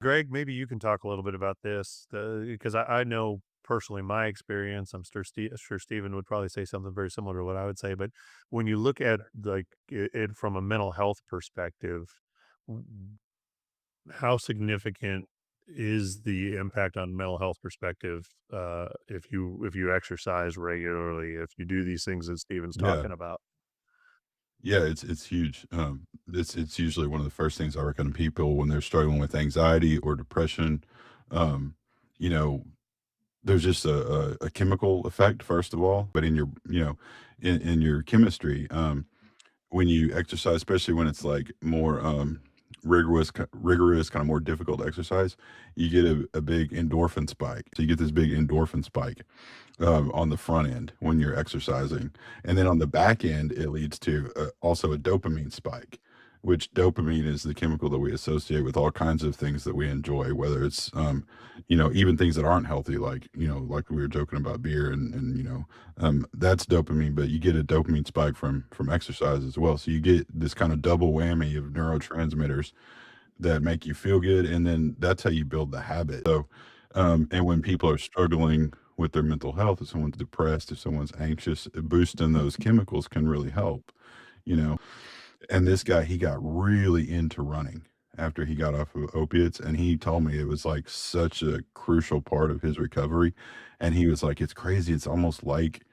Greg, maybe you can talk a little bit about this, because I know personally my experience. I'm sure Steven would probably say something very similar to what I would say. But when you look at like it from a mental health perspective, w- how significant is the impact on mental health perspective if you exercise regularly, if you do these things that Steven's Yeah. talking about? Yeah, it's huge. It's usually one of the first things I recommend people when they're struggling with anxiety or depression. Um, you know, there's just a chemical effect, first of all, but in your, in your chemistry, when you exercise, especially when it's like more rigorous, kind of more difficult exercise, you get a big endorphin spike. So you get this big endorphin spike on the front end when you're exercising. And then on the back end, it leads to also a dopamine spike, which dopamine is the chemical that we associate with all kinds of things that we enjoy, whether it's, even things that aren't healthy, like, like we were joking about beer and that's dopamine, but you get a dopamine spike from exercise as well. So you get this kind of double whammy of neurotransmitters that make you feel good, and then that's how you build the habit. So, and when people are struggling with their mental health, if someone's depressed, if someone's anxious, boosting those chemicals can really help, you know. And this guy, he got really into running after he got off of opiates, and he told me it was like such a crucial part of his recovery. And he was like, "It's crazy. It's almost like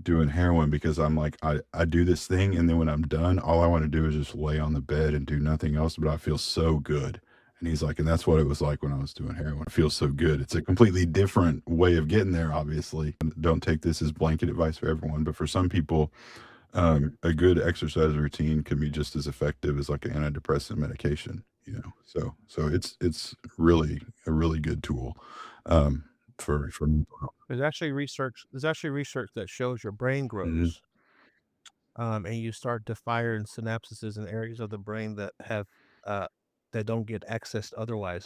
doing heroin because I'm like, I do this thing, and then when I'm done, all I want to do is just lay on the bed and do nothing else, but I feel so good." And he's like, and that's what it was like when I was doing heroin. It feels so good. It's a completely different way of getting there, obviously. Don't take this as blanket advice for everyone, but for some people, a good exercise routine can be just as effective as like an antidepressant medication, you know. So it's really a really good tool for mental health. There's actually research that shows your brain Mhm. grows, and you start to fire in synapses in areas of the brain uh, that don't get accessed otherwise.